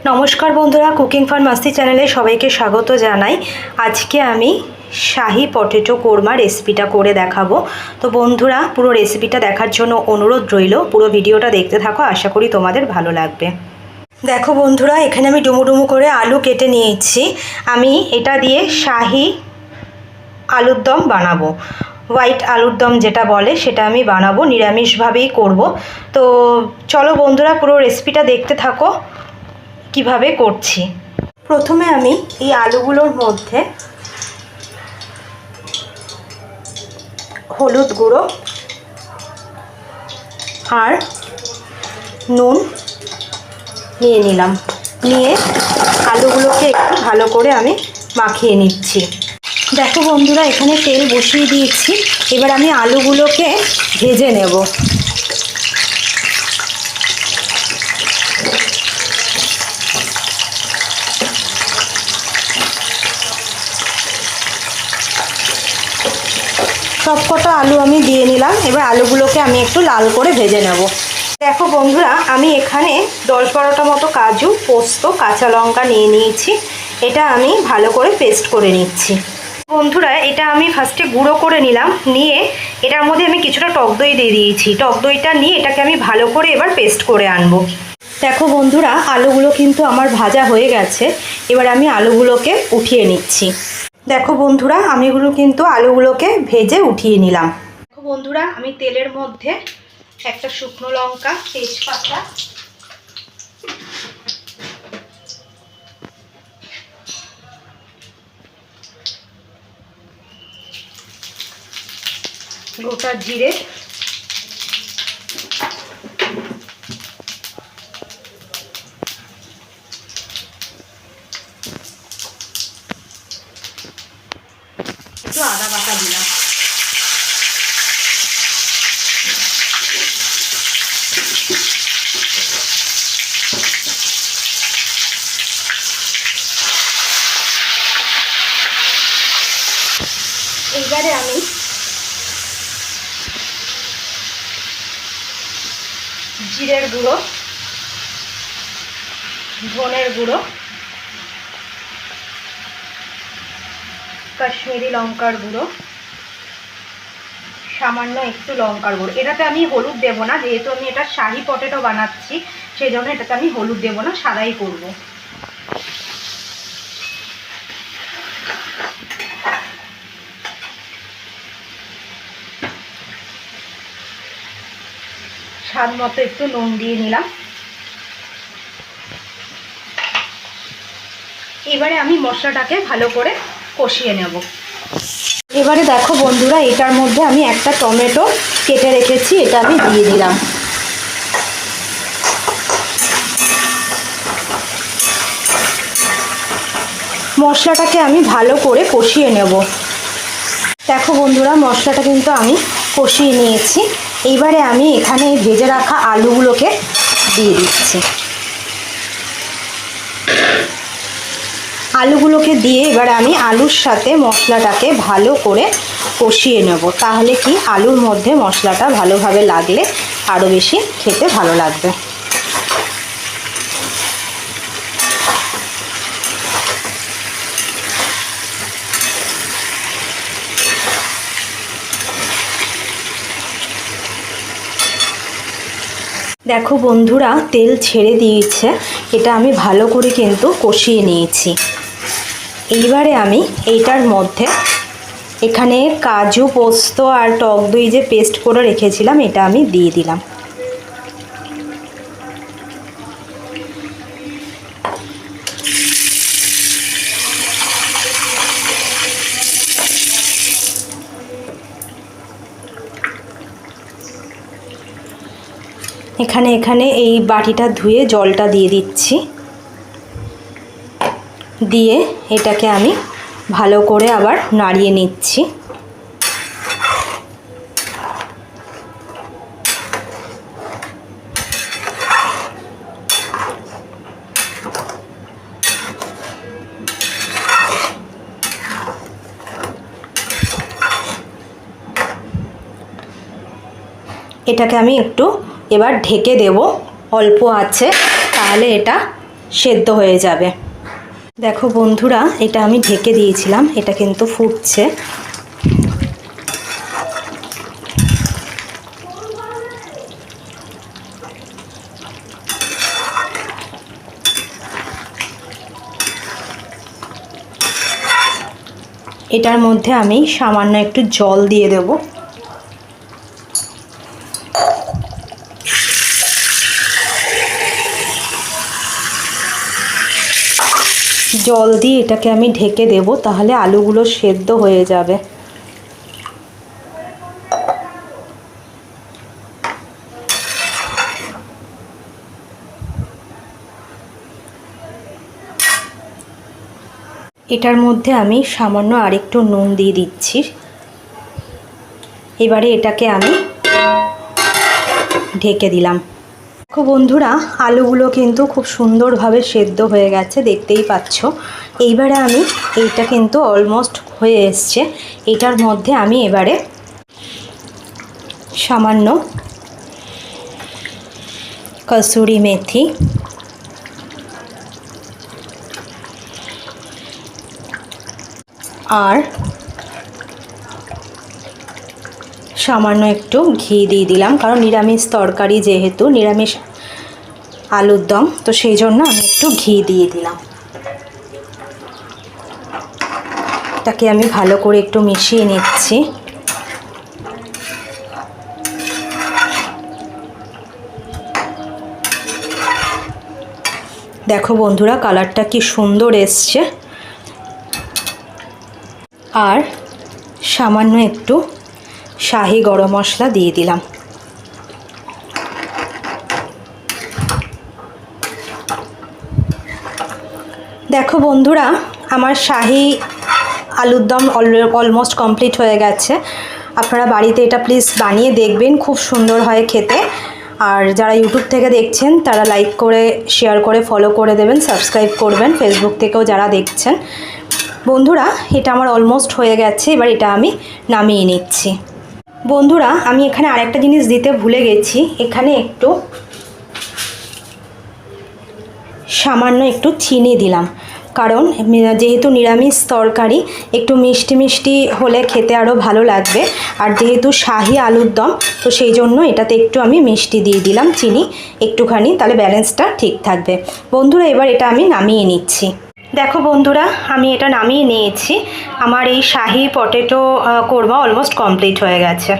নমস্কার বন্ধুরা, cooking for মাস্তি চ্যানেলে সবাইকে স্বাগত জানাই। আজকে আমি শাহি পটেটো কোরমা রেসিপিটা করে দেখাবো। তো বন্ধুরা, পুরো রেসিপিটা দেখার জন্য অনুরোধ রইল, পুরো ভিডিওটা দেখতে থাকো, আশা করি তোমাদের ভালো লাগবে। দেখো বন্ধুরা, এখানে আমি ডুমো ডুমো করে আলু কেটে নিয়েছি। আমি এটা দিয়ে শাহি আলুর দম বানাবো, হোয়াইট আলুর দম যেটা বলে সেটা আমি বানাবো, নিরামিষভাবেই করব। তো চলো বন্ধুরা, পুরো রেসিপিটা দেখতে থাকো কিভাবে করছি। প্রথমে আমি এই আলুগুলোর মধ্যে হলুদ গুঁড়ো আর নুন নিয়ে নিলাম, নিয়ে আলুগুলোকে একটু ভালো করে আমি মাখিয়ে নিচ্ছি। দেখো বন্ধুরা, এখানে তেল বসিয়ে দিয়েছি, এবার আমি আলুগুলোকে ভেজে নেব। সবকটা আলু আমি দিয়ে নিলাম, এবার আলুগুলোকে আমি একটু লাল করে ভেজে নেব। দেখো বন্ধুরা, আমি এখানে 10-12টা মতো কাজু, পোস্ত, কাঁচা লঙ্কা নিয়ে নিয়েছি। এটা আমি ভালো করে পেস্ট করে নিচ্ছি। বন্ধুরা, এটা আমি ফার্স্টে গুঁড়ো করে নিলাম, নিয়ে এটার মধ্যে আমি কিছুটা টক দই দিয়ে দিয়েছি। টক দইটা নিয়ে এটাকে আমি ভালো করে এবার পেস্ট করে আনবো। দেখো বন্ধুরা, আলুগুলো কিন্তু আমার ভাজা হয়ে গেছে, এবার আমি আলুগুলোকে উঠিয়ে নিচ্ছি। দেখো বন্ধুরা, আমি কিন্তু আলুগুলোকে ভেজে উঠিয়ে নিলাম। দেখো বন্ধুরা, আমি তেলের মধ্যে একটা শুকনো লঙ্কা, তেজপাতা, গোটা জিরে, একটু আদা বাটা দিলাম। এইবারে আমি জিরের গুঁড়ো, ধনের গুঁড়ো, কাশ্মীরি লঙ্কার গুঁড়ো, সামান্য একটু লঙ্কার গুঁড়ো। এটাতে আমি হলুদ দেব না, যেহেতু আমি এটা শাহি পটেটো বানাচ্ছি, সেই জন্য এটাতে আমি হলুদ দেব না, সাদাই করব। স্বাদ মতো একটু নুন দিয়ে নিলাম। এবারে আমি মশলাটাকে ভালো করে কষিয়ে নেব। এবারে দেখো বন্ধুরা, এটার মধ্যে আমি একটা টমেটো কেটে রেখেছি, এটা আমি দিয়ে দিলাম। মশলাটাকে আমি ভালো করে কষিয়ে নেব। দেখো বন্ধুরা, মশলাটা কিন্তু আমি কষিয়ে নিয়েছি। এইবারে আমি এখানে ভেজে রাখা আলুগুলোকে দিয়ে দিচ্ছি। আলুগুলোকে দিয়ে এবার আমি আলুর সাথে মশলাটাকে ভালো করে কষিয়ে নেব। তাহলে কি আলুর মধ্যে মশলাটা ভালোভাবে লাগলে আরও বেশি খেতে ভালো লাগবে। দেখো বন্ধুরা, তেল ছেড়ে দিয়েছে, এটা আমি ভালো করে কিন্তু কষিয়ে নিয়েছি। এইবারে আমি এইটার মধ্যে এখানে কাজু, পোস্ত আর টক দই যে পেস্ট করে রেখেছিলাম, এটা আমি দিয়ে দিলাম। এখানে এই বাটিটা ধুয়ে জলটা দিয়ে দিচ্ছি, দিয়ে এটাকে আমি ভালো করে আবার নাড়িয়ে নিচ্ছি। এটাকে আমি একটু এবার ঢেকে দেব অল্প আছে, তাহলে এটা সেদ্ধ হয়ে যাবে। দেখো বন্ধুরা, এটা আমি ঢেকে দিয়েছিলাম, এটা কিন্তু ফুটছে। এটার মধ্যে আমি সামান্য একটু জল দিয়ে দেব। জল দিয়ে এটাকে আমি ঢেকে দেব, তাহলে আলুগুলো সেদ্ধ হয়ে যাবে। এটার মধ্যে আমি সামান্য আরেকটু নুন দিয়ে দিচ্ছি। এবারে এটাকে আমি ঢেকে দিলাম। দেখো বন্ধুরা, আলুগুলো কিন্তু খুব সুন্দরভাবে সেদ্ধ হয়ে গেছে, দেখতেই পাচ্ছ। এইবারে আমি এইটা কিন্তু অলমোস্ট হয়ে এসছে। এটার মধ্যে আমি এবারে সামান্য কসুরি মেথি, আর সামান্য একটু ঘি দিয়ে দিলাম, কারণ নিরামিষ তরকারি, যেহেতু নিরামিষ আলুর দম, তো সেই জন্য আমি একটু ঘি দিয়ে দিলাম। এটাকে আমি ভালো করে একটু মিশিয়ে নিচ্ছি। দেখো বন্ধুরা, কালারটা কি সুন্দর এসছে। আর সামান্য একটু শাহি গরম মশলা দিয়ে দিলাম। দেখো বন্ধুরা, আমার শাহি আলুর দম অলমোস্ট কমপ্লিট হয়ে গেছে। আপনারা বাড়িতে এটা প্লিজ বানিয়ে দেখবেন, খুব সুন্দর হয় খেতে। আর যারা ইউটিউব থেকে দেখছেন তারা লাইক করে, শেয়ার করে, ফলো করে দেবেন, সাবস্ক্রাইব করবেন। ফেসবুক থেকেও যারা দেখছেন, বন্ধুরা এটা আমার অলমোস্ট হয়ে গেছে। এবার এটা আমি নামিয়ে নিচ্ছি। বন্ধুরা, আমি এখানে আরেকটা জিনিস দিতে ভুলে গেছি। এখানে একটু সামান্য একটু চিনি দিলাম, কারণ যেহেতু নিরামিষ তরকারি, একটু মিষ্টি মিষ্টি হলে খেতে আরও ভালো লাগবে। আর যেহেতু শাহি আলুর দম, তো সেই জন্য এটাতে একটু আমি মিষ্টি দিয়ে দিলাম, চিনি একটুখানি, তাহলে ব্যালেন্সটা ঠিক থাকবে। বন্ধুরা, এবার এটা আমি নামিয়ে নিচ্ছি। দেখো বন্ধুরা, আমি এটা নামিয়ে নিয়েছি। আমার এই শাহি পটেটো কোরমা অলমোস্ট কমপ্লিট হয়ে গেছে।